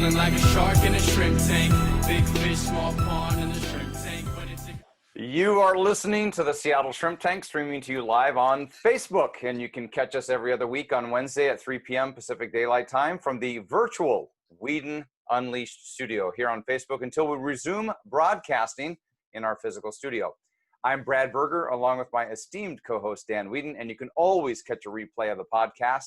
feeling like a shark in a shrimp tank. Big fish, small pond in the shrimp tank. You are listening to the Seattle Shrimp Tank, streaming to you live on Facebook, and you can catch us every other week on Wednesday at 3 p.m. Pacific Daylight Time from the virtual Whedon Unleashed studio here on Facebook until we resume broadcasting in our physical studio. I'm Brad Berger, along with my esteemed co-host Dan Whedon, and you can always catch a replay of the podcast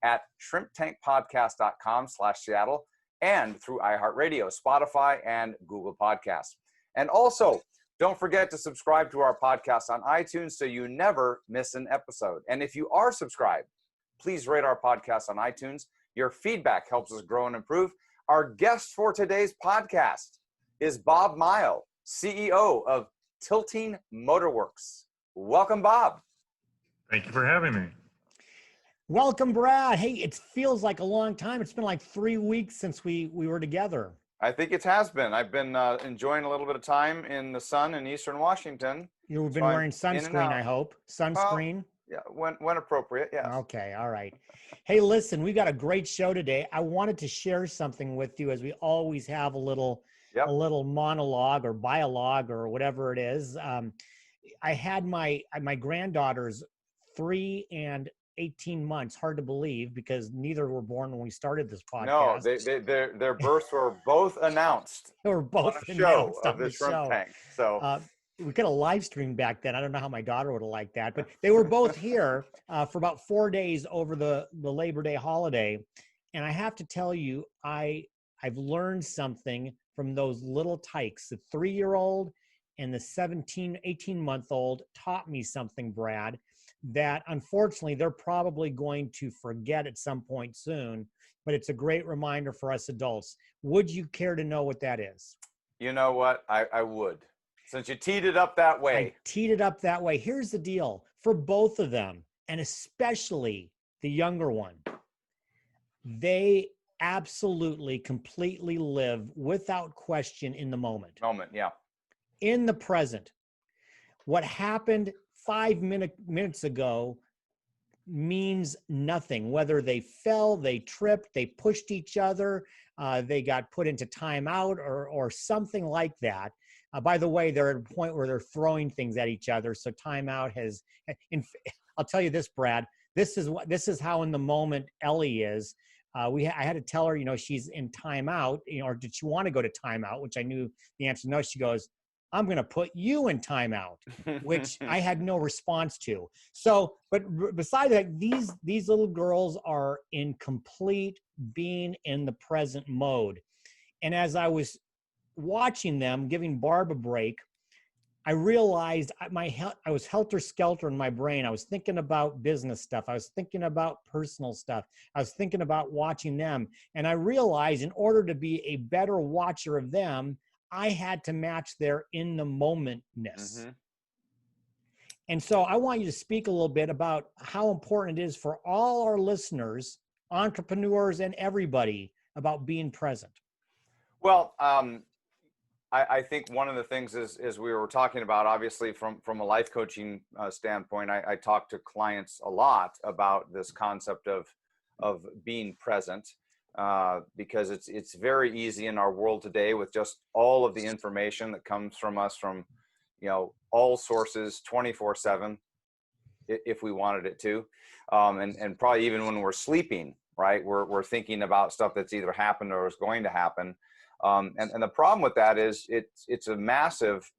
at shrimptankpodcast.com/Seattle and through iHeartRadio, Spotify, and Google Podcasts. And also, don't forget to subscribe to our podcast on iTunes so you never miss an episode. And if you are subscribed, please rate our podcast on iTunes. Your feedback helps us grow and improve. Our guest for today's podcast is Bob Mighell, CEO of Tilting Motorworks. Welcome, Bob. Thank you for having me. Welcome, Brad. Hey, it feels like a long time. It's been like 3 weeks since we were together. I think it has been. I've been enjoying a little bit of time in the sun in Eastern Washington. You've been wearing sunscreen, I hope. Sunscreen? Yeah, when appropriate, yes. Okay, all right. Hey, listen, we got a great show today. I wanted to share something with you, as we always have a little monologue or dialogue or whatever it is. I had my granddaughters 3 and 18 months. Hard to believe because neither were born when we started this podcast. No, their births were both announced. They were both on a show of the Shrimp show. Tank. So we could have live streamed back then. I don't know how my daughter would have liked that, but they were both here for about 4 days over the Labor Day holiday. And I have to tell you, I've learned something from those little tykes. The 3-year-old and the 18-month-old taught me something, Brad, that unfortunately they're probably going to forget at some point soon, but it's a great reminder for us adults. Would you care to know what that is? You know what? I would. Since you teed it up that way. I teed it up that way. Here's the deal. For both of them, and especially the younger one, they absolutely, completely live without question in the moment. Yeah. In the present. What happened 5 minutes ago means nothing. Whether they fell, they tripped, they pushed each other, they got put into timeout or something like that. By the way, they're at a point where they're throwing things at each other. So timeout has. I'll tell you this, Brad. This is how in the moment Ellie is. I had to tell her, she's in timeout, or did she want to go to timeout? Which I knew the answer no. She goes, I'm going to put you in timeout, which I had no response to. So, but besides that, these little girls are in complete being in the present mode. And as I was watching them, giving Barb a break, I realized I was helter-skelter in my brain. I was thinking about business stuff. I was thinking about personal stuff. I was thinking about watching them. And I realized in order to be a better watcher of them, I had to match their in the momentness. Mm-hmm. And so I want you to speak a little bit about how important it is for all our listeners, entrepreneurs, and everybody about being present. Well, I think one of the things is we were talking about, obviously from a life coaching standpoint, I talk to clients a lot about this concept of being present. Because it's very easy in our world today with just all of the information that comes from us from, all sources 24/7, if we wanted it to, and probably even when we're sleeping, right? We're thinking about stuff that's either happened or is going to happen. And the problem with that is it's a massive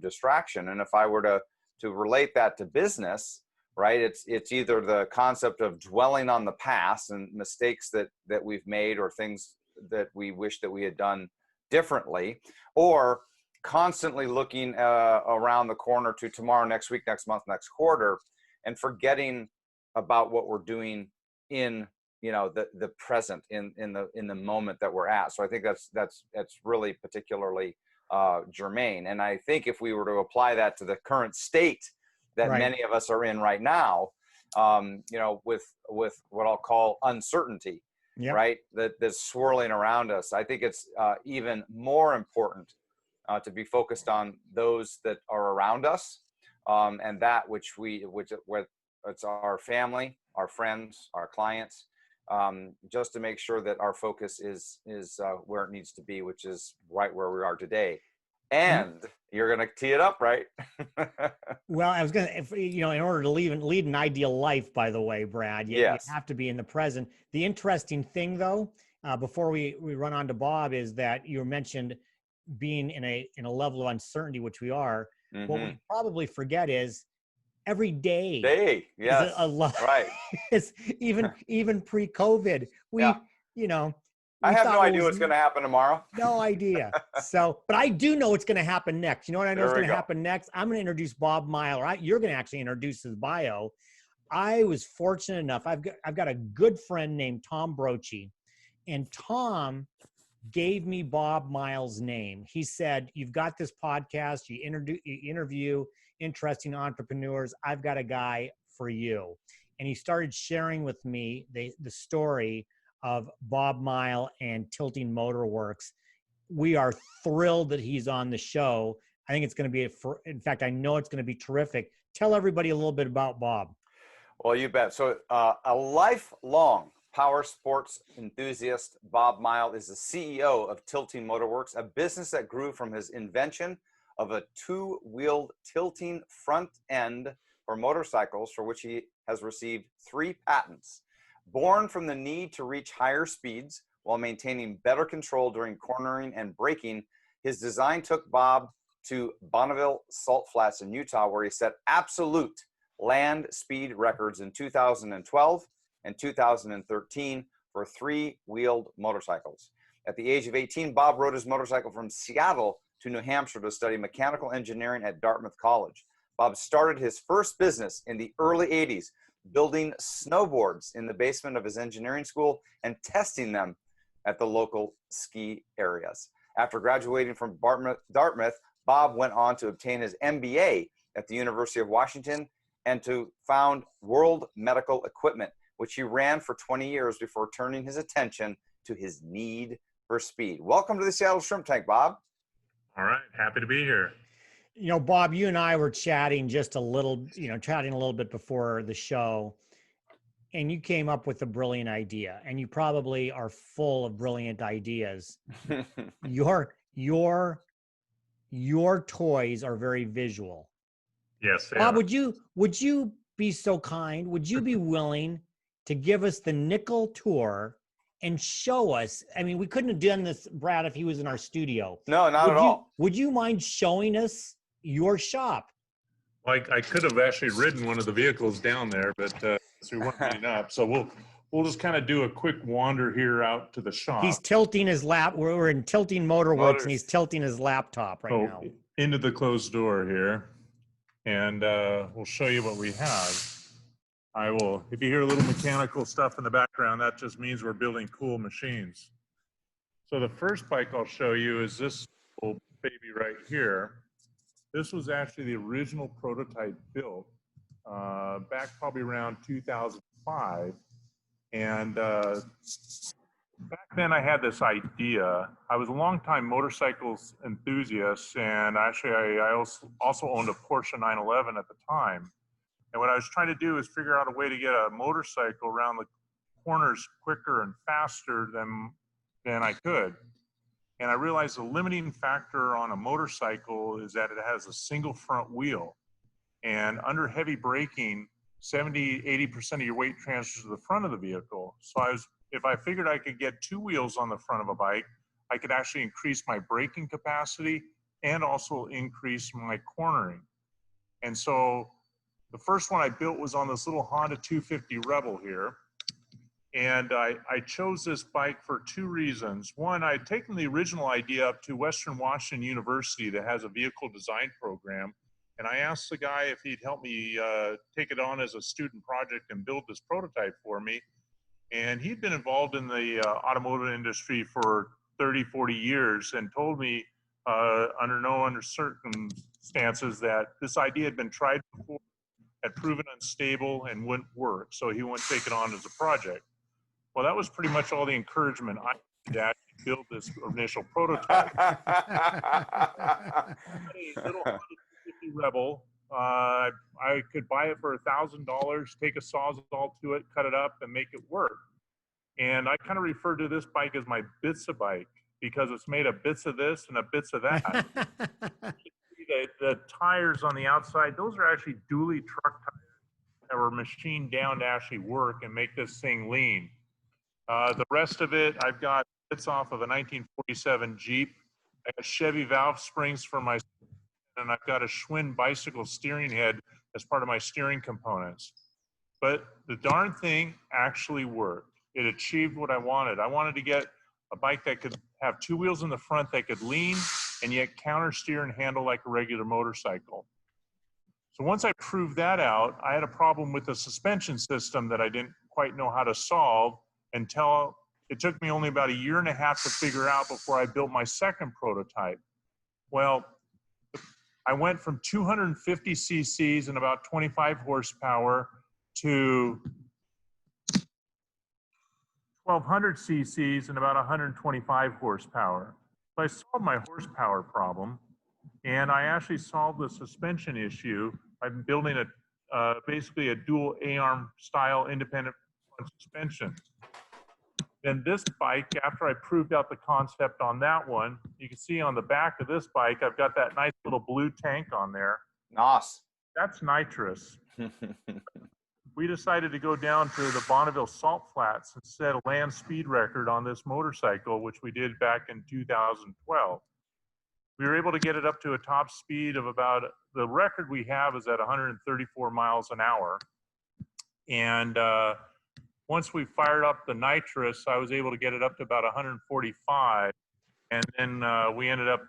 distraction. And if I were to relate that to business, right, it's either the concept of dwelling on the past and mistakes that we've made or things that we wish that we had done differently, or constantly looking around the corner to tomorrow, next week, next month, next quarter, and forgetting about what we're doing in the present, in the moment that we're at. So I think that's really particularly germane. And I think if we were to apply that to the current state that right. many of us are in right now, with what I'll call uncertainty, yep. right? That's swirling around us. I think it's even more important to be focused on those that are around us, and that which it's our family, our friends, our clients, just to make sure that our focus is where it needs to be, which is right where we are today. And you're going to tee it up, right? Well, I was going to, in order to lead an ideal life, by the way, Brad, you Yes. have to be in the present. The interesting thing, though, before we run on to Bob, is that you mentioned being in a level of uncertainty, which we are. What we probably forget is every day yes, is a lot. right. It's even pre-COVID, I we have thought no it idea was what's going to happen tomorrow. no idea. So, but I do know what's going to happen next. You know what I know is There we going to go. happen next? I'm going to introduce Bob Mighell. You're going to actually introduce his bio. I was fortunate enough. I've got a good friend named Tom Brochi, and Tom gave me Bob Mighell's name. He said, "You've got this podcast. You interview interesting entrepreneurs. I've got a guy for you." And he started sharing with me the story of Bob Mighell and Tilting Motor Works. We are thrilled that he's on the show. I think it's going to be, in fact, I know it's going to be terrific. Tell everybody a little bit about Bob. Well, you bet. So a lifelong power sports enthusiast, Bob Mighell is the CEO of Tilting Motor Works, a business that grew from his invention of a two-wheeled tilting front end for motorcycles, for which he has received 3 patents. Born from the need to reach higher speeds while maintaining better control during cornering and braking, his design took Bob to Bonneville Salt Flats in Utah, where he set absolute land speed records in 2012 and 2013 for 3-wheeled motorcycles. At the age of 18, Bob rode his motorcycle from Seattle to New Hampshire to study mechanical engineering at Dartmouth College. Bob started his first business in the early 80s, building snowboards in the basement of his engineering school and testing them at the local ski areas. After graduating from Dartmouth, Bob went on to obtain his MBA at the University of Washington and to found World Medical Equipment, which he ran for 20 years before turning his attention to his need for speed. Welcome to the Seattle Shrimp Tank, Bob. All right. Happy to be here. Bob, you and I were chatting just a little bit before the show, and you came up with a brilliant idea, and you probably are full of brilliant ideas. Your toys are very visual. Yes, they Bob, are. would you be so kind? Would you be willing to give us the nickel tour and show us? I mean, we couldn't have done this, Brad, if he was in our studio. No, not at all. Would you mind showing us your shop? Like I could have actually ridden one of the vehicles down there, but we weren't meeting up. So we'll just kind of do a quick wander here out to the shop. He's tilting his lap. We're in Tilting Motor Works, and he's tilting his laptop right now. Into the closed door here, and we'll show you what we have. If you hear a little mechanical stuff in the background, that just means we're building cool machines. So the first bike I'll show you is this little baby right here. This was actually the original prototype built back probably around 2005. And back then I had this idea. I was a longtime motorcycles enthusiast, and actually I also owned a Porsche 911 at the time. And what I was trying to do is figure out a way to get a motorcycle around the corners quicker and faster than I could. And I realized the limiting factor on a motorcycle is that it has a single front wheel. And under heavy braking, 70–80% of your weight transfers to the front of the vehicle. So if I figured I could get 2 wheels on the front of a bike, I could actually increase my braking capacity and also increase my cornering. And so the first one I built was on this little Honda 250 Rebel here. And I chose this bike for 2 reasons. One, I had taken the original idea up to Western Washington University that has a vehicle design program. And I asked the guy if he'd help me take it on as a student project and build this prototype for me. And he'd been involved in the automotive industry for 30–40 years and told me under no circumstances that this idea had been tried before, had proven unstable and wouldn't work. So he wouldn't take it on as a project. Well, that was pretty much all the encouragement I had to actually build this initial prototype. A little 150 Rebel. I could buy it for $1,000, take a Sawzall to it, cut it up, and make it work. And I kind of refer to this bike as my bits of bike because it's made of bits of this and of bits of that. The tires on the outside, those are actually dually truck tires that were machined down to actually work and make this thing lean. The rest of it, I've got bits off of a 1947 Jeep. I got Chevy valve springs for my, and I've got a Schwinn bicycle steering head as part of my steering components. But the darn thing actually worked. It achieved what I wanted. I wanted to get a bike that could have two wheels in the front that could lean and yet counter steer and handle like a regular motorcycle. So once I proved that out, I had a problem with the suspension system that I didn't quite know how to solve until it took me only about 1.5 years to figure out before I built my second prototype. Well, I went from 250 cc's and about 25 horsepower to 1,200 cc's and about 125 horsepower. So I solved my horsepower problem, and I actually solved the suspension issue by building basically a dual A-arm style independent front suspension. Then this bike, after I proved out the concept on that one, you can see on the back of this bike, I've got that nice little blue tank on there. Nice. That's nitrous. We decided to go down to the Bonneville Salt Flats and set a land speed record on this motorcycle, which we did back in 2012. We were able to get it up to a top speed of about, the record we have is at 134 miles an hour. And once we fired up the nitrous, I was able to get it up to about 145. And then we ended up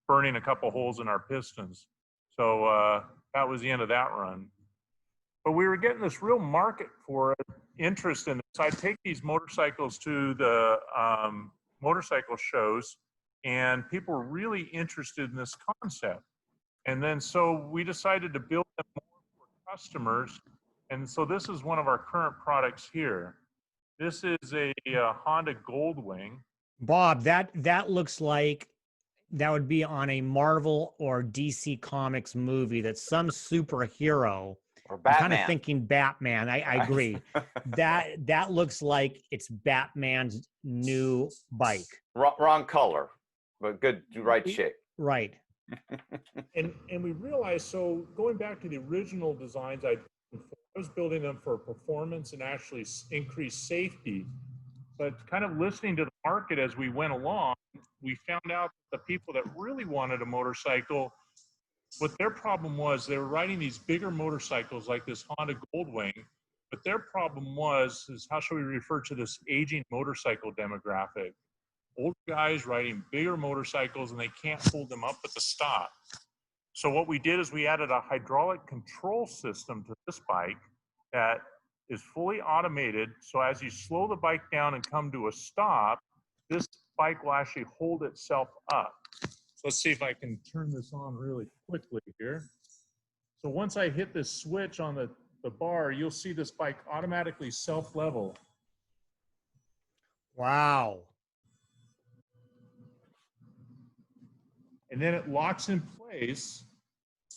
burning a couple holes in our pistons. So that was the end of that run. But we were getting this real market for it, interest in this. I'd take these motorcycles to the motorcycle shows, and people were really interested in this concept. And then so we decided to build them more for customers. And so this is one of our current products here. This is a Honda Goldwing. Bob, that looks like that would be on a Marvel or DC Comics movie, that some superhero. Or Batman. I'm kind of thinking Batman. I agree. that looks like it's Batman's new bike. Wrong color, but good, right shape. Right. And we realized, so going back to the original designs, I was building them for performance and actually increased safety. But kind of listening to the market as we went along, we found out that the people that really wanted a motorcycle, what their problem was, they were riding these bigger motorcycles like this Honda Goldwing, but their problem is how should we refer to this aging motorcycle demographic? Old guys riding bigger motorcycles and they can't hold them up at the stop. So what we did is we added a hydraulic control system to this bike that is fully automated. So as you slow the bike down and come to a stop, this bike will actually hold itself up. Let's see if I can turn this on really quickly here. So once I hit this switch on the bar, you'll see this bike automatically self-level. Wow. And then it locks in place,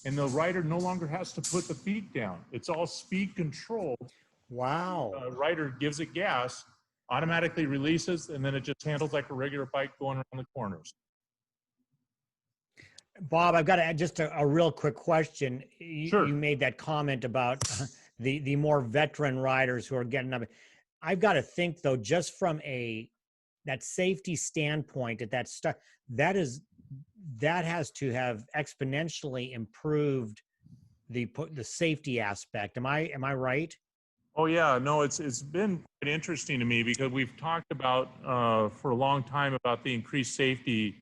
and the rider no longer has to put the feet down. It's all speed controlled. Wow. The rider gives it gas, automatically releases, and then it just handles like a regular bike going around the corners. Bob, I've got just a real quick question. Sure. You made that comment about the more veteran riders who are getting up. I've got to think though, just from that safety standpoint, that has to have exponentially improved the safety aspect. Am I right? Oh yeah, no, it's been quite interesting to me because we've talked about for a long time about the increased safety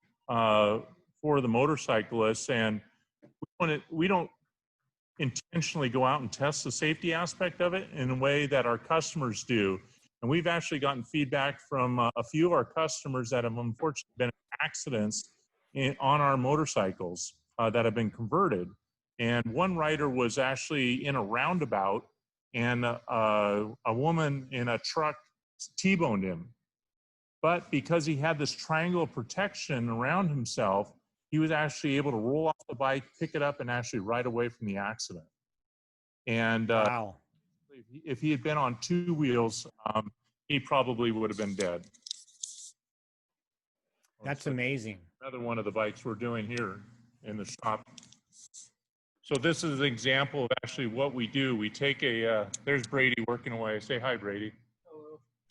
for the motorcyclists, and we don't intentionally go out and test the safety aspect of it in a way that our customers do. And we've actually gotten feedback from a few of our customers that have unfortunately been in accidents on our motorcycles that have been converted. And one rider was actually in a roundabout, and a woman in a truck T-boned him. But because he had this triangle of protection around himself, he was actually able to roll off the bike, pick it up, and actually ride away from the accident. And wow. if he had been on two wheels, he probably would have been dead. That's amazing. Another one of the bikes we're doing here in the shop. So this is an example of actually what we do. We take there's Brady working away. Say hi, Brady.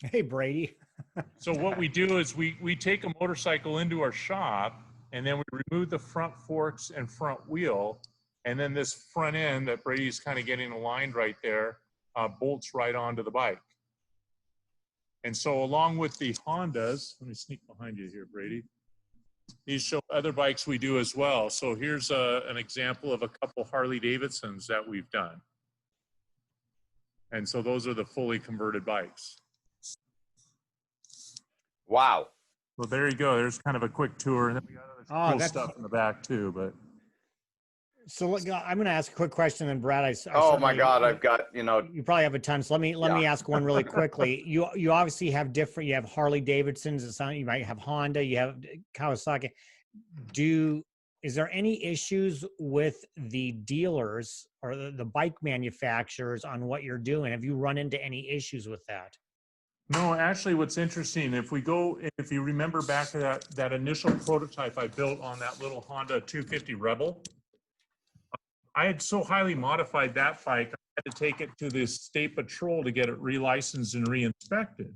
Hey, Brady. So what we do is we take a motorcycle into our shop, and then we remove the front forks and front wheel, and then this front end that Brady's kind of getting aligned right there bolts right onto the bike. And so along with the Hondas, let me sneak behind you here, Brady. These show other bikes we do as well. So here's an example of a couple Harley Davidsons that we've done. And so those are the fully converted bikes. Wow. So there you go. There's kind of a quick tour. And then we got other cool stuff in the back too. But So look, I'm going to ask a quick question, and Brad, Oh my God, I've got, you know, you probably have a ton. So let me ask one really quickly. You obviously have different. You have Harley Davidsons. You might have Honda. You have Kawasaki. Is there any issues with the dealers or the bike manufacturers on what you're doing? Have you run into any issues with that? no, actually, what's interesting, if you remember back to that initial prototype I built on that little Honda 250 Rebel, I had so highly modified that bike, I had to take it to the state patrol to get it relicensed and re-inspected.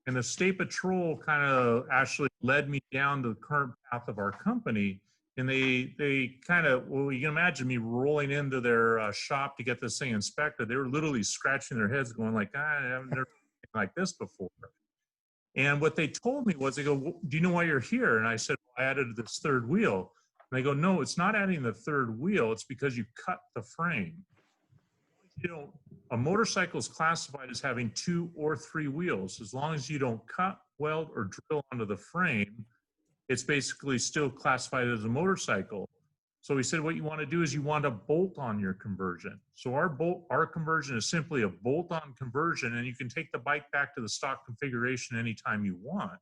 And the state patrol kind of actually led me down the current path of our company. And they kind of, well, you can imagine me rolling into their shop to get this thing inspected. They were literally scratching their heads going like, I haven't never seen like this before. And what they told me was, they go, well, do you know why you're here? And I said, well, I added this third wheel. And they go, no, it's not adding the third wheel. It's because you cut the frame. You know, a motorcycle is classified as having 2 or 3 wheels. As long as you don't cut, weld, or drill onto the frame, it's basically still classified as a motorcycle. So he said, what you want to do is you want to bolt on your conversion. So our conversion is simply a bolt-on conversion, and you can take the bike back to the stock configuration anytime you want.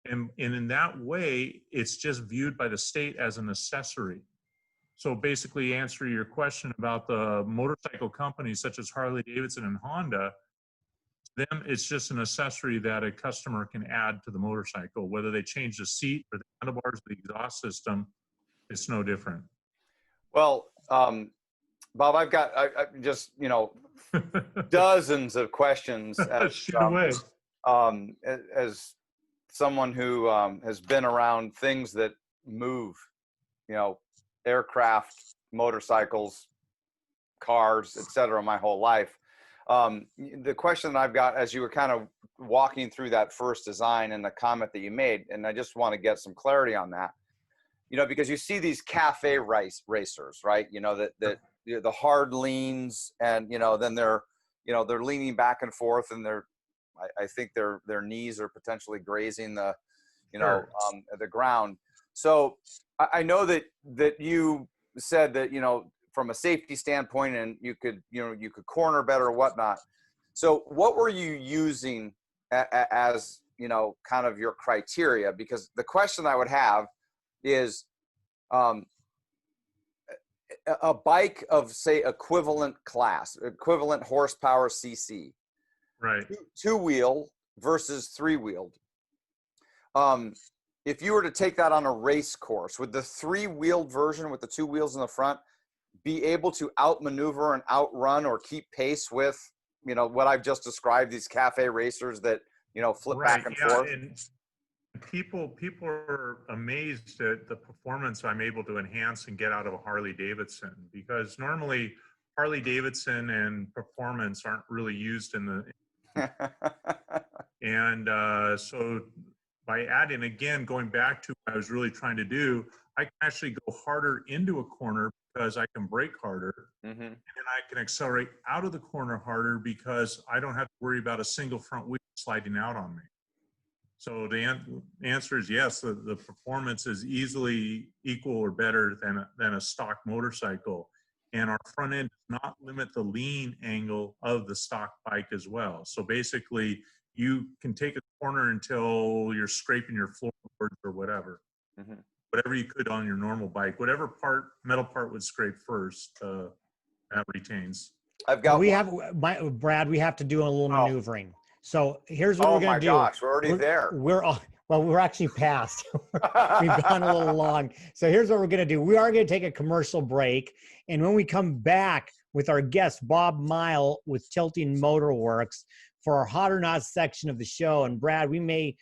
And in that way, it's just viewed by the state as an accessory. So basically, answer your question about the motorcycle companies such as Harley Davidson and Honda, them, it's just an accessory that a customer can add to the motorcycle. Whether they change the seat or the handlebars or the exhaust system, it's no different. well, Bob, I've got I just, you know, dozens of questions Shoot away. as someone who has been around things that move, you know, aircraft, motorcycles, cars, etc., my whole life. The question that I've got, as you were kind of walking through that first design and the comment that you made, and I just want to get some clarity on that, you know, because you see these cafe racers, right? You know, that the hard leans, and, you know, then they're leaning back and forth, and I think their knees are potentially grazing the, you know, the ground. So I know that you said that, you know, from a safety standpoint, and you could corner better or whatnot. So what were you using as, you know, kind of your criteria? Because the question I would have is, a bike of, say, equivalent horsepower CC, Right. 2-wheel versus 3-wheeled. If you were to take that on a race course, would the 3-wheeled version with the 2 wheels in the front be able to outmaneuver and outrun or keep pace with, you know, what I've just described, these cafe racers that, you know, flip back and forth? And people are amazed at the performance I'm able to enhance and get out of a Harley Davidson, because normally Harley Davidson and performance aren't really used in the and so by adding, again, going back to what I was really trying to do, I can actually go harder into a corner because I can brake harder, and then I can accelerate out of the corner harder because I don't have to worry about a single front wheel sliding out on me. So the answer is yes, the performance is easily equal or better than a stock motorcycle. And our front end does not limit the lean angle of the stock bike as well. So basically, you can take a corner until you're scraping your floorboards or whatever. Whatever you could on your normal bike, whatever metal part would scrape first, that retains. I've got Brad, we have to do a little maneuvering. So here's what Oh we're going my to do. gosh, we're already there. We're actually past. We've gone a little long. So here's what we're going to do. We are going to take a commercial break. And when we come back with our guest, Bob Mighell with Tilting Motor Works, for our hot or not section of the show. And Brad, we may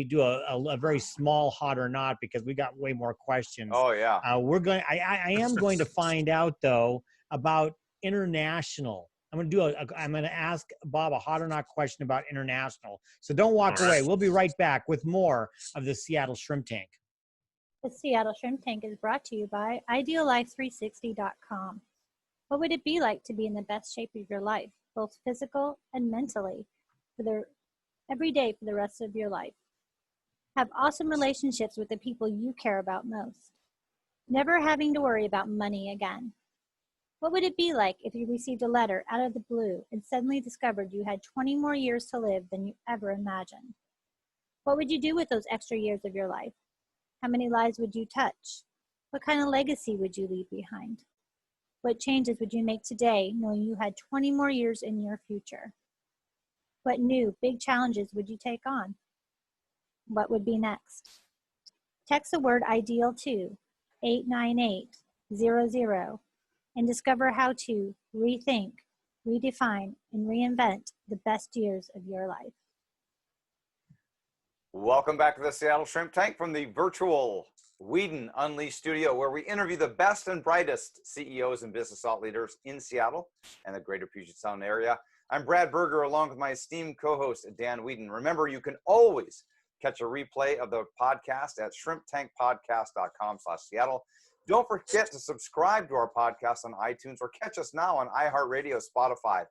do a very small hot or not because we got way more questions. Oh yeah. I am going to find out though about international. I'm going to ask Bob a hot or not question about international. So don't walk away. We'll be right back with more of the Seattle Shrimp Tank. The Seattle Shrimp Tank is brought to you by IdealLife360.com. What would it be like to be in the best shape of your life, both physical and mentally, every day for the rest of your life? Have awesome relationships with the people you care about most. Never having to worry about money again. What would it be like if you received a letter out of the blue and suddenly discovered you had 20 more years to live than you ever imagined? What would you do with those extra years of your life? How many lives would you touch? What kind of legacy would you leave behind? What changes would you make today knowing you had 20 more years in your future? What new big challenges would you take on? What would be next? Text the word IDEAL to 89800 and discover how to rethink, redefine, and reinvent the best years of your life. Welcome back to the Seattle Shrimp Tank from the virtual Whedon Unleashed studio, where we interview the best and brightest CEOs and business thought leaders in Seattle and the greater Puget Sound area. I'm Brad Berger, along with my esteemed co-host, Dan Whedon. Remember, you can always catch a replay of the podcast at shrimptankpodcast.com/Seattle. Don't forget to subscribe to our podcast on iTunes or catch us now on iHeartRadio, Spotify,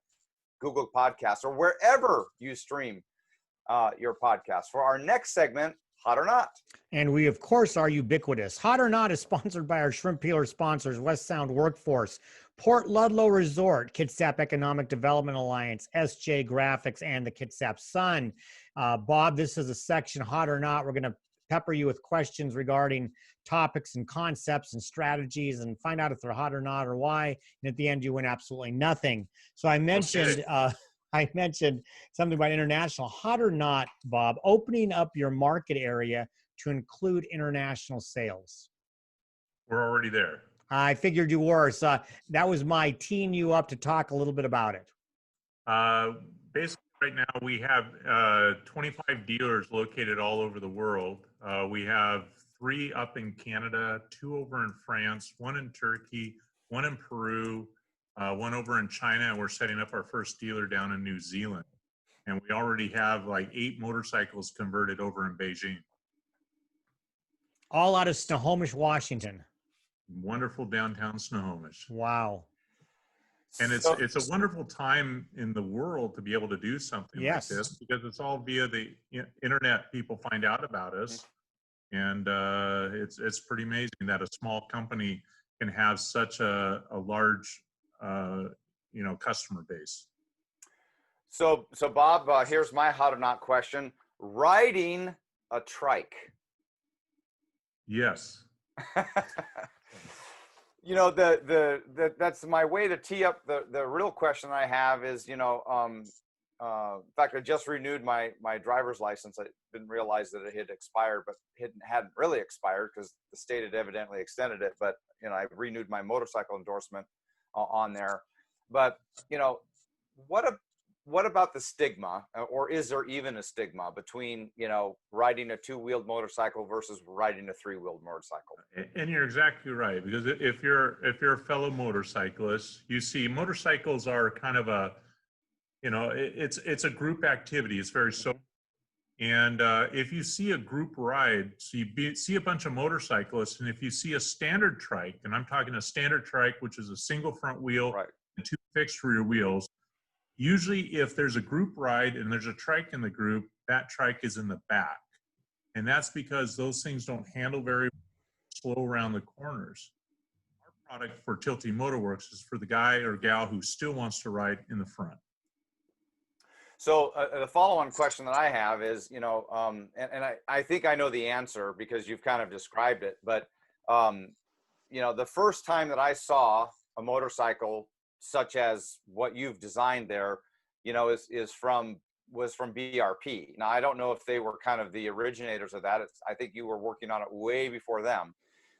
Google Podcasts, or wherever you stream your podcast. For our next segment, Hot or Not. And we, of course, are ubiquitous. Hot or Not is sponsored by our shrimp peeler sponsors, West Sound Workforce, Port Ludlow Resort, Kitsap Economic Development Alliance, SJ Graphics, and the Kitsap Sun. Bob, this is a section, Hot or Not. We're going to pepper you with questions regarding topics and concepts and strategies and find out if they're hot or not or why. And at the end, you win absolutely nothing. So I mentioned... I mentioned something about international. Hot or not, Bob, opening up your market area to include international sales. We're already there. I figured you were. So that was my teeing you up to talk a little bit about it. Basically, right now we have 25 dealers located all over the world. We have 3 up in Canada, 2 over in France, 1 in Turkey, 1 in Peru, 1 over in China, and we're setting up our first dealer down in New Zealand. And we already have like 8 motorcycles converted over in Beijing. All out of Snohomish, Washington. Wonderful downtown Snohomish. Wow. And it's a wonderful time in the world to be able to do something like this, because it's all via the internet. People find out about us, and it's pretty amazing that a small company can have such a large customer base. So Bob, here's my hot or not question. Riding a trike. Yes. That's my way to tee up the real question I have is, in fact, I just renewed my driver's license. I didn't realize that it had expired, but it hadn't really expired because the state had evidently extended it. But, I've renewed my motorcycle endorsement on there. But, what about the stigma, or is there even a stigma between, riding a 2-wheeled motorcycle versus riding a 3-wheeled motorcycle? And you're exactly right, because if you're a fellow motorcyclist, you see motorcycles are kind of a, it's a group activity. It's very social. And if you see a group ride, so you see a bunch of motorcyclists, and if you see a standard trike, and I'm talking a standard trike, which is a single front wheel, right, and 2 fixed rear wheels, usually if there's a group ride and there's a trike in the group, that trike is in the back. And that's because those things don't handle very slow around the corners. Our product for Tilting Motor Works is for the guy or gal who still wants to ride in the front. So the follow-on question that I have is, I think I know the answer because you've kind of described it, but, the first time that I saw a motorcycle such as what you've designed there, is from was from BRP. Now, I don't know if they were kind of the originators of that. I think you were working on it way before them.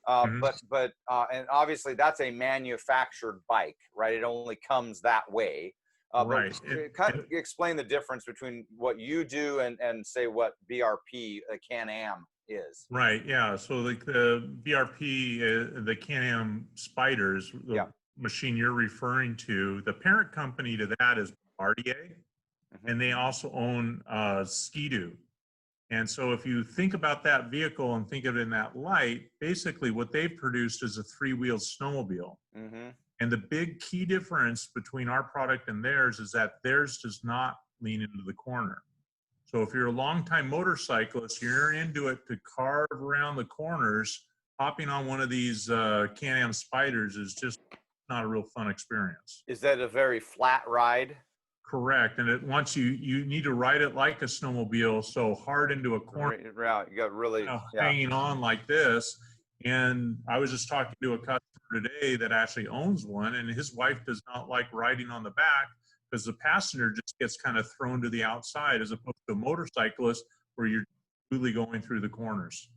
Mhm. And obviously that's a manufactured bike, right? It only comes that way. Right. But kind of explain the difference between what you do and say what BRP, Can-Am is. Right. Yeah. So like the BRP, the Can-Am Spiders, the Yeah. machine you're referring to, the parent company to that is Bombardier, and they also own Ski-Doo. And so if you think about that vehicle and think of it in that light, basically what they've produced is a three-wheeled snowmobile. Mm-hmm. And the big key difference between our product and theirs is that theirs does not lean into the corner. So if you're a longtime motorcyclist, you're into it to carve around the corners, hopping on one of these Can-Am Spiders is just not a real fun experience. Is that a very flat ride? Correct. And it wants you need to ride it like a snowmobile, so hard into a corner, Yeah, you got really hanging on like this. And I was just talking to a customer today that actually owns one, and his wife does not like riding on the back because the passenger just gets kind of thrown to the outside, as opposed to a motorcyclist where you're really going through the corners.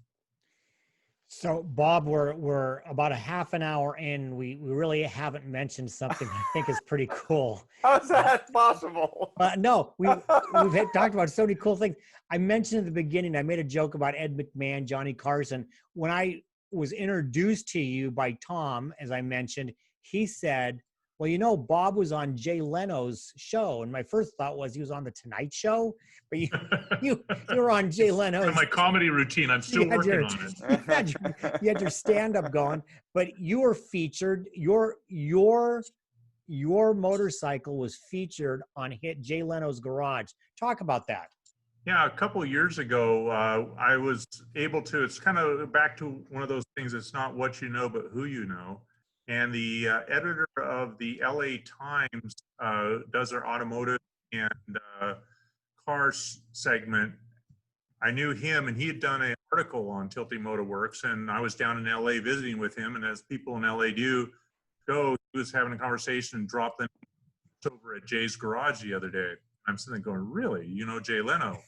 So, Bob, we're about a half an hour in. We really haven't mentioned something I think is pretty cool. How's that possible? No, we've talked about so many cool things. I mentioned at the beginning, I made a joke about Ed McMahon, Johnny Carson. When I was introduced to you by Tom, as I mentioned, he said, well, you know, Bob was on Jay Leno's show. And my first thought was he was on the Tonight Show, but you were on Jay Leno's. My comedy routine, I'm still working on it. You had your stand-up going, but you were featured, your motorcycle was featured on Hit Jay Leno's Garage. Talk about that. Yeah, a couple of years ago, I was able to, it's kind of back to one of those things, it's not what you know, but who you know. And the editor of the LA Times does their automotive and cars segment. I knew him, and he had done an article on Tilting Motor Works, and I was down in LA visiting with him. And as people in LA do, he was having a conversation and dropped them over at Jay's Garage the other day. I'm sitting there going, really? You know Jay Leno?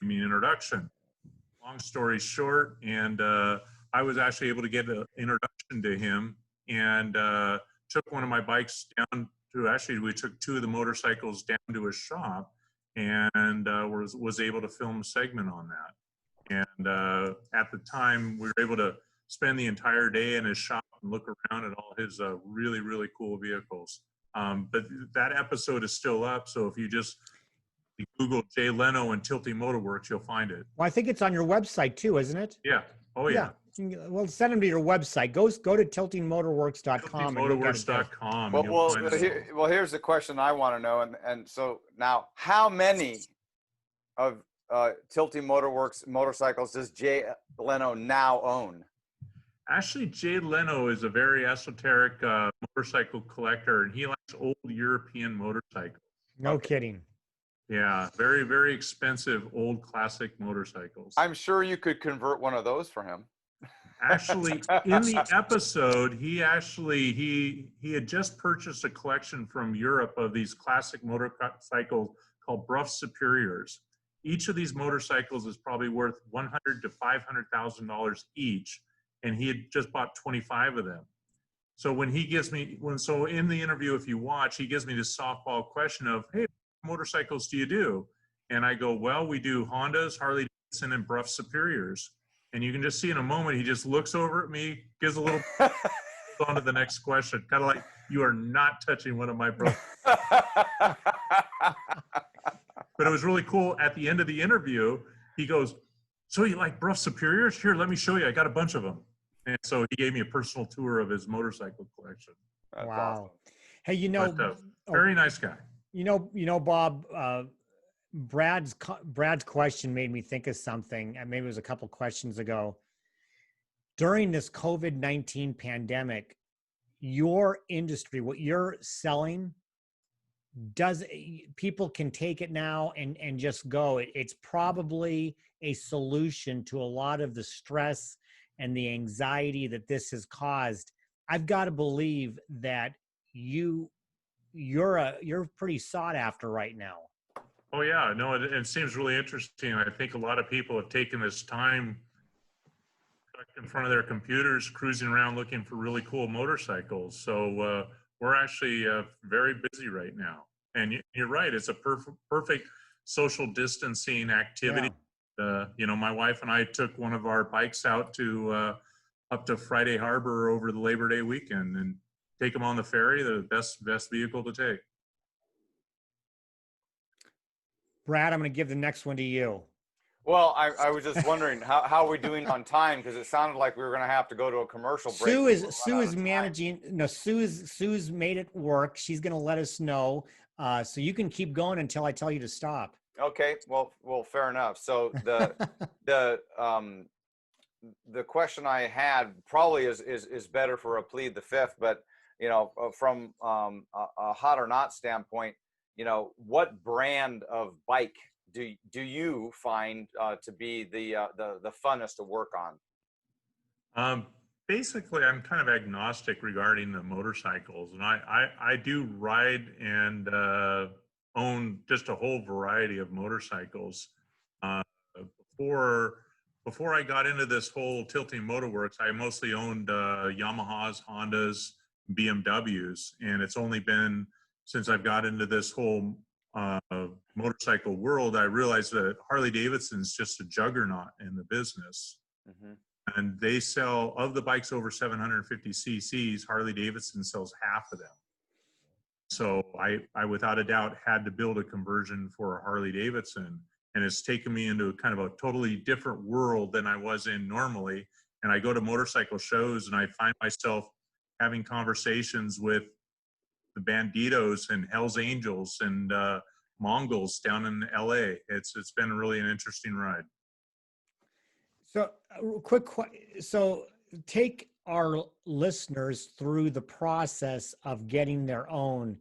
I mean, introduction. Long story short, and I was actually able to get an introduction to him, and took one of my bikes down to, actually we took two of the motorcycles down to his shop, and was able to film a segment on that. And at the time, we were able to spend the entire day in his shop and look around at all his really, really cool vehicles. But that episode is still up, so if you just Google Jay Leno and Tilting Motor Works, you'll find it. Well, I think it's on your website too, isn't it? Yeah. Oh, yeah. Well, send them to your website. Go to tiltingmotorworks.com. Tiltingmotorworks.com. Well, here's the question I want to know. And so now, how many of Tilting Motorworks motorcycles does Jay Leno now own? Actually, Jay Leno is a very esoteric motorcycle collector, and he likes old European motorcycles. No kidding. Yeah, very, very expensive old classic motorcycles. I'm sure you could convert one of those for him. Actually, in the episode, he had just purchased a collection from Europe of these classic motorcycles called Bruff Superiors. Each of these motorcycles is probably worth $100,000 to $500,000 each, and he had just bought 25 of them. So when he gives me, so in the interview, if you watch, he gives me this softball question of, hey, what motorcycles do you do? And I go, well, we do Hondas, Harley Davidson, and Bruff Superiors. And you can just see in a moment, he just looks over at me, gives a little on to the next question. Kind of like, you are not touching one of my Bruff. But it was really cool. At the end of the interview, he goes, so you like Bruff Superiors? Here, let me show you. I got a bunch of them. And so he gave me a personal tour of his motorcycle collection. That's wow. awesome. Hey, you know, But, very nice guy. You know, Bob, Brad's question made me think of something, and maybe it was a couple questions ago. During this COVID-19 pandemic, your industry, what you're selling, people can take it now and just go. It's probably a solution to a lot of the stress and the anxiety that this has caused. I've got to believe that you're pretty sought after right now. Oh yeah, no, it seems really interesting. I think a lot of people have taken this time in front of their computers, cruising around looking for really cool motorcycles. So we're actually very busy right now. And you're right, it's a perfect social distancing activity. You know, my wife and I took one of our bikes out to up to Friday Harbor over the Labor Day weekend and take them on the ferry. The best vehicle to take. Brad, I'm going to give the next one to you. Well, I was just wondering how are we doing on time, because it sounded like we were going to have to go to a commercial break. Sue is managing. No, Sue's made it work. She's going to let us know. So you can keep going until I tell you to stop. Okay, well, fair enough. So the question I had probably is better for a Plead the Fifth, but you know, from a hot or not standpoint, you know, what brand of bike do you find to be the funnest to work on? Basically, I'm kind of agnostic regarding the motorcycles, and I do ride and own just a whole variety of motorcycles. Uh, before I got into this whole tilting motorworks, I mostly owned Yamahas, Hondas, BMWs, and it's only been since I've got into this whole motorcycle world, I realized that Harley Davidson's just a juggernaut in the business. Mm-hmm. And they sell, of the bikes over 750 cc's, Harley Davidson sells half of them. So I without a doubt had to build a conversion for a Harley Davidson, and it's taken me into kind of a totally different world than I was in normally. And I go to motorcycle shows and I find myself having conversations with the Banditos and Hells Angels and Mongols down in LA. It's been really an interesting ride. So so take our listeners through the process of getting their own.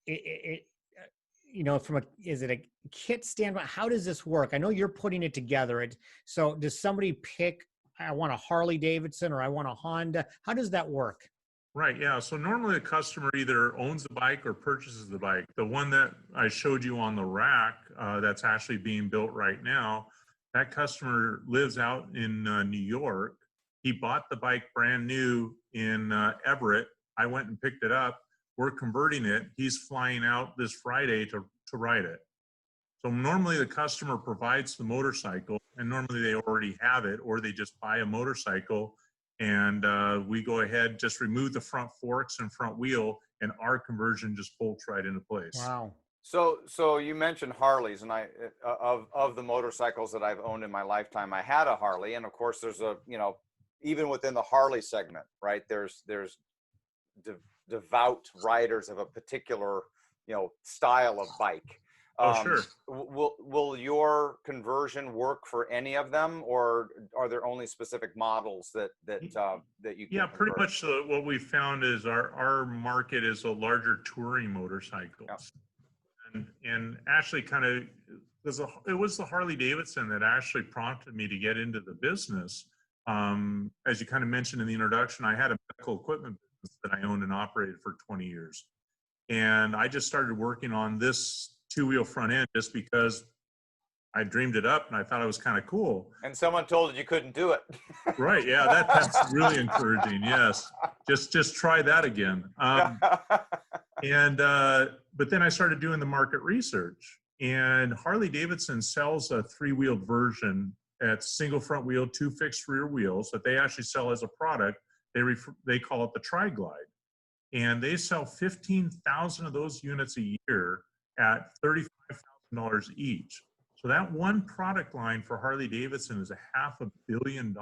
You know, is it a kit standpoint? How does this work? I know you're putting it together. So does somebody pick, I want a Harley Davidson or I want a Honda? How does that work? Right, yeah. So normally the customer either owns the bike or purchases the bike. The one that I showed you on the rack that's actually being built right now, that customer lives out in New York. He bought the bike brand new in Everett. I went and picked it up. We're converting it. He's flying out this Friday to ride it. So normally the customer provides the motorcycle, and normally they already have it, or they just buy a motorcycle, and we go ahead, just remove the front forks and front wheel, and our conversion just bolts right into place. Wow. So you mentioned Harleys, and of the motorcycles that I've owned in my lifetime, I had a Harley, and of course there's even within the Harley segment, right? There's devout riders of a particular style of bike. Sure. Will your conversion work for any of them, or are there only specific models that you can Yeah, pretty convert? much what we found is our market is a larger touring motorcycles. Yeah. And actually kind of, it was the Harley Davidson that actually prompted me to get into the business. As you kind of mentioned in the introduction, I had a medical equipment business that I owned and operated for 20 years. And I just started working on this two-wheel front end just because I dreamed it up and I thought it was kind of cool. And someone told you couldn't do it. Right, yeah, that's really encouraging, yes. Just try that again. But then I started doing the market research, and Harley Davidson sells a three-wheeled version at single front wheel, two fixed rear wheels that they actually sell as a product. They call it the Tri-Glide, and they sell 15,000 of those units a year at $35,000 each. So that one product line for Harley Davidson is $500 million,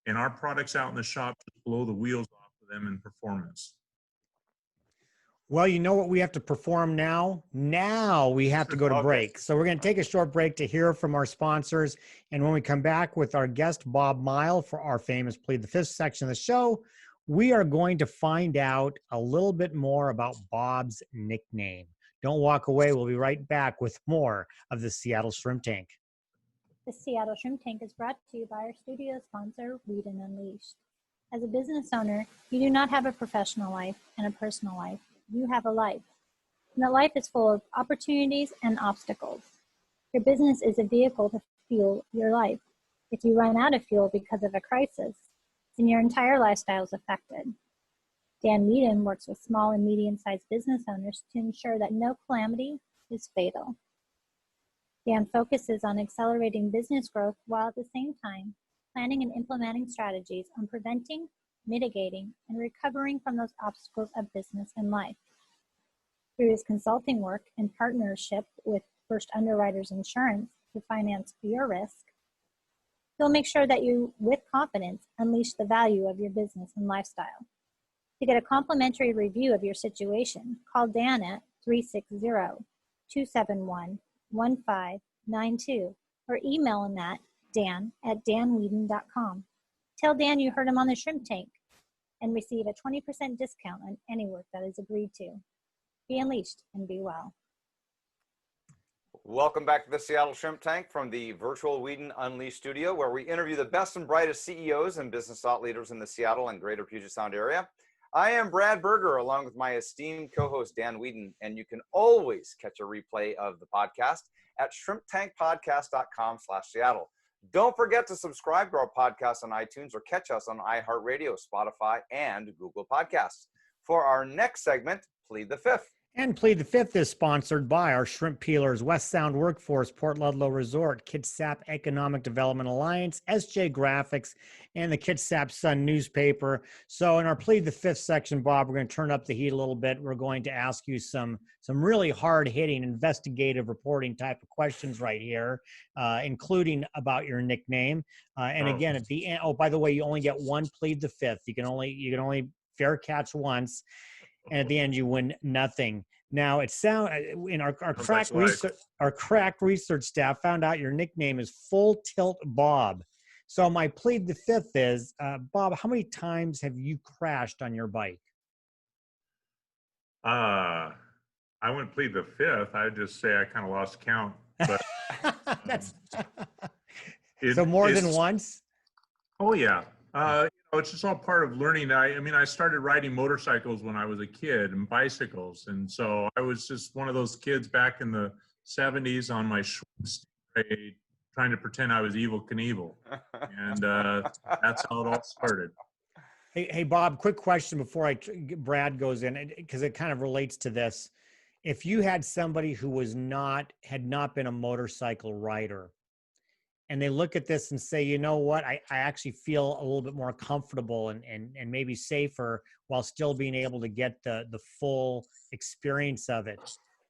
and our products out in the shop just blow the wheels off of them in performance. Well, you know what we have to perform now? Now we have to go to break. So we're going to take a short break to hear from our sponsors. And when we come back with our guest, Bob Mighell, for our famous Plead the Fifth section of the show, we are going to find out a little bit more about Bob's nickname. Don't walk away. We'll be right back with more of the Seattle Shrimp Tank. The Seattle Shrimp Tank is brought to you by our studio sponsor, Read and Unleashed. As a business owner, you do not have a professional life and a personal life. You have a life. and that life is full of opportunities and obstacles. Your business is a vehicle to fuel your life. If you run out of fuel because of a crisis, then your entire lifestyle is affected. Dan Meaden works with small and medium-sized business owners to ensure that no calamity is fatal. Dan focuses on accelerating business growth while at the same time planning and implementing strategies on preventing, mitigating, and recovering from those obstacles of business and life. Through his consulting work and partnership with First Underwriters Insurance to finance your risk, he'll make sure that you, with confidence, unleash the value of your business and lifestyle. To get a complimentary review of your situation, call Dan at 360-271-1592 or email him at dan@danweeden.com. Tell Dan you heard him on the Shrimp Tank and receive a 20% discount on any work that is agreed to. Be unleashed and be well. Welcome back to the Seattle Shrimp Tank from the virtual Whedon Unleashed studio, where we interview the best and brightest CEOs and business thought leaders in the Seattle and greater Puget Sound area. I am Brad Berger, along with my esteemed co-host Dan Whedon, and you can always catch a replay of the podcast at shrimptankpodcast.com/Seattle. Don't forget to subscribe to our podcast on iTunes or catch us on iHeartRadio, Spotify, and Google Podcasts. For our next segment, Plead the Fifth. And Plead the Fifth is sponsored by our shrimp peelers, West Sound Workforce, Port Ludlow Resort, Kitsap Economic Development Alliance, SJ Graphics, and the Kitsap Sun newspaper. So in our Plead the Fifth section, Bob, we're going to turn up the heat a little bit. We're going to ask you some really hard-hitting investigative reporting type of questions right here, including about your nickname. And again, at the end, oh, by the way, you only get one Plead the Fifth. You can only fair catch once. And at the end, you win nothing. Now, it sounds in our crack research staff found out your nickname is Full Tilt Bob. So my Plead the Fifth is, Bob, how many times have you crashed on your bike? I wouldn't plead the fifth. I'd just say I kind of lost count. But That's so more than once. Oh yeah. It's just all part of learning. I started riding motorcycles when I was a kid and bicycles. And so I was just one of those kids back in the 70s on my Stingray trying to pretend I was Evel Knievel. And that's how it all started. Hey, Bob, quick question before Brad goes in, because it kind of relates to this. If you had somebody who had not been a motorcycle rider, and they look at this and say, you know what, I actually feel a little bit more comfortable and maybe safer while still being able to get the full experience of it.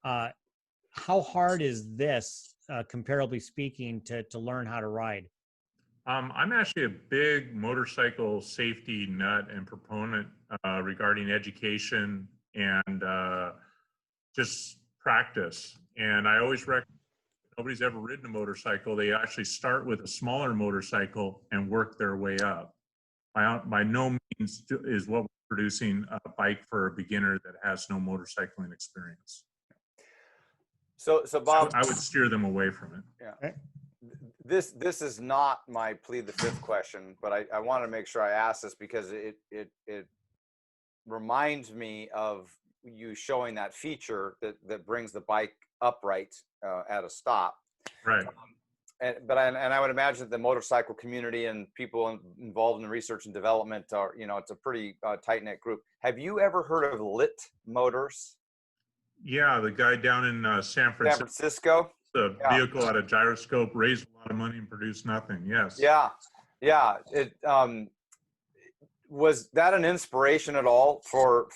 How hard is this, comparably speaking, to learn how to ride? I'm actually a big motorcycle safety nut and proponent regarding education and just practice. And I always recommend, nobody's ever ridden a motorcycle, they actually start with a smaller motorcycle and work their way up. By no means is what we're producing a bike for a beginner that has no motorcycling experience. So Bob, I would steer them away from it. Yeah. This is not my Plead the Fifth question, but I want to make sure I ask this because it reminds me of you showing that feature that brings the bike upright at a stop. Right. But I would imagine that the motorcycle community and people involved in research and development are, it's a pretty tight-knit group. Have you ever heard of Lit Motors? Yeah, the guy down in San Francisco. The vehicle at a gyroscope, raised a lot of money and produced nothing. Yes. Yeah. Was that an inspiration at all for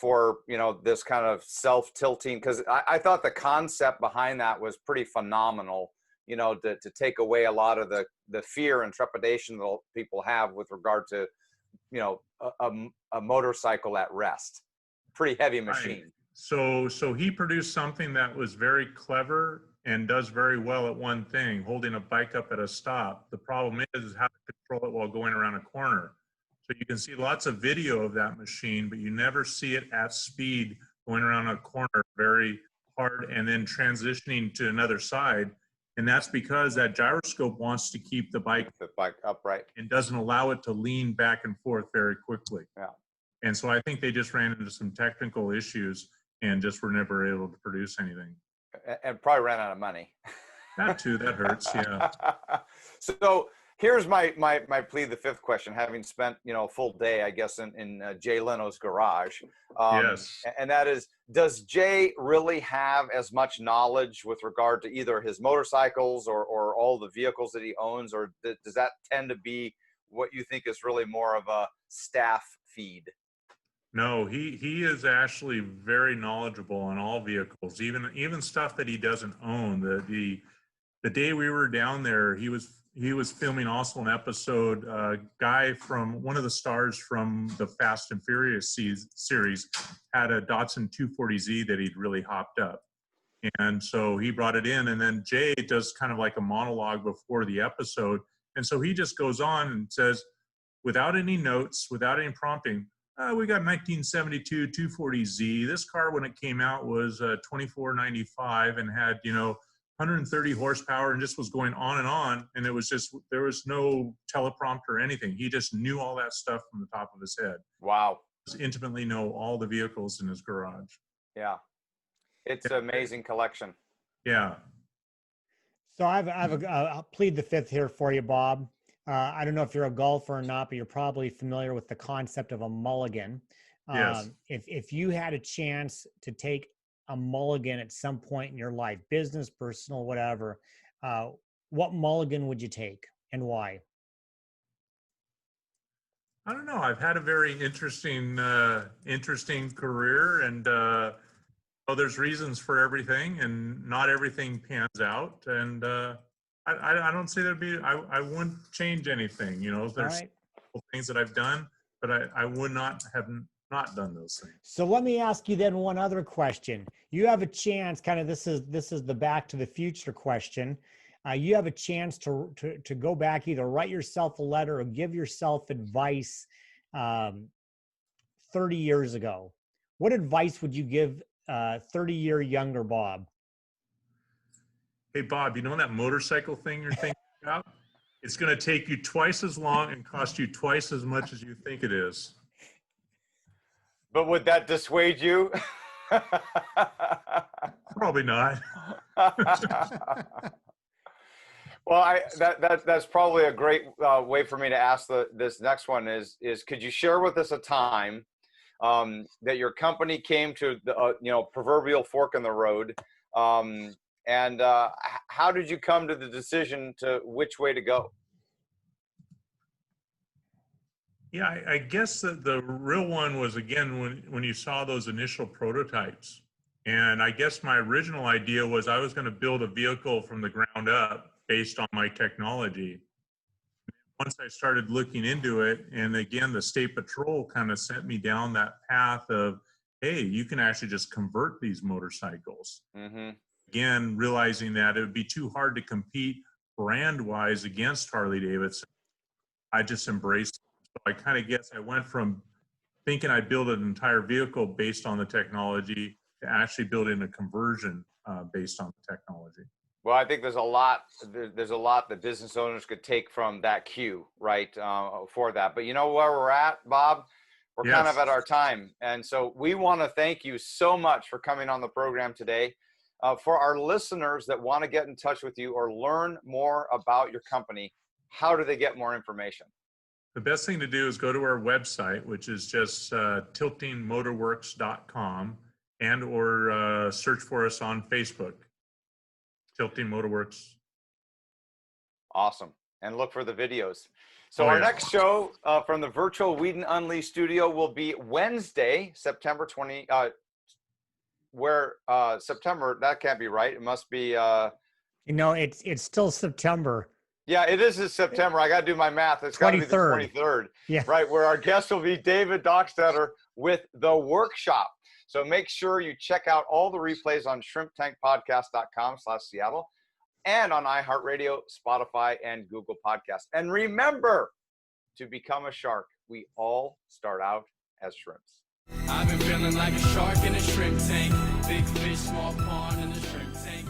this kind of self-tilting? Because I thought the concept behind that was pretty phenomenal. To take away a lot of the fear and trepidation that people have with regard to, a motorcycle at rest. Pretty heavy machine. Right. So he produced something that was very clever and does very well at one thing, holding a bike up at a stop. The problem is how to control it while going around a corner. So you can see lots of video of that machine, but you never see it at speed going around a corner very hard and then transitioning to another side. And that's because that gyroscope wants to keep the bike upright and doesn't allow it to lean back and forth very quickly. Yeah. And so I think they just ran into some technical issues. and just were never able to produce anything. And probably ran out of money. That too, that hurts. Yeah. So here's my Plead the Fifth question, having spent, a full day, I guess, in Jay Leno's garage. Yes. And that is, does Jay really have as much knowledge with regard to either his motorcycles or all the vehicles that he owns, or does that tend to be what you think is really more of a staff feed? No, he is actually very knowledgeable on all vehicles, even stuff that he doesn't own. The day we were down there, he was filming also an episode. Guy from one of the stars from the Fast and Furious series had a Datsun 240Z that he'd really hopped up, and so he brought it in. And then Jay does kind of like a monologue before the episode, and so he just goes on and says, without any notes, without any prompting, we got 1972 240Z. This car, when it came out, was $24.95 and had 130 horsepower, and just was going on. And it was just, there was no teleprompter or anything. He just knew all that stuff from the top of his head. Wow. He just intimately know all the vehicles in his garage. Yeah. It's an amazing collection. Yeah. So I'll plead the fifth here for you, Bob. I don't know if you're a golfer or not, but you're probably familiar with the concept of a mulligan. Yes. If you had a chance to take a mulligan at some point in your life, business, personal, whatever, what mulligan would you take and why? I don't know. I've had a very interesting career, and there's reasons for everything, and not everything pans out. And I don't say I wouldn't change anything. There's right. things that I've done, but I would not have not done those things. So let me ask you then one other question. You have a chance, kind of this is the Back to the Future question. You have a chance to go back, either write yourself a letter or give yourself advice 30 years ago. What advice would you give 30-year younger Bob? Hey, Bob, you know that motorcycle thing you're thinking about? It's going to take you twice as long and cost you twice as much as you think it is. But would that dissuade you? Probably not. Well, that's probably a great way for me to ask this next one is could you share with us a time that your company came to the proverbial fork in the road, and how did you come to the decision to which way to go? Yeah, I guess the real one was, again, when you saw those initial prototypes. And I guess my original idea was I was going to build a vehicle from the ground up based on my technology. Once I started looking into it, and again, the State Patrol kind of sent me down that path of, hey, you can actually just convert these motorcycles. Mm-hmm. Again, realizing that it would be too hard to compete brand-wise against Harley Davidson, I just embraced it. So I kind of guess I went from thinking I'd build an entire vehicle based on the technology to actually building a conversion based on the technology. Well, I think there's a lot that business owners could take from that cue, right, for that. But you know where we're at, Bob? We're Yes. kind of at our time. And so we want to thank you so much for coming on the program today. For our listeners that want to get in touch with you or learn more about your company, how do they get more information? The best thing to do is go to our website, which is just tiltingmotorworks.com, and or search for us on Facebook, Tilting Motorworks. Awesome. And look for the videos. So Oh, our yeah. next show from the virtual Whedon Unleashed studio will be Wednesday, September 20. September, that can't be right. It must be. It's still September. Yeah, it is in September. I got to do my math. It's got to be the 23rd. Yeah. Right, where our guest will be David Dockstetter with The Workshop. So make sure you check out all the replays on shrimptankpodcast.com/Seattle and on iHeartRadio, Spotify, and Google Podcasts. And remember, to become a shark, we all start out as shrimps. I've been feeling like a shark in a shrimp tank. Big fish, small pond in a shrimp tank.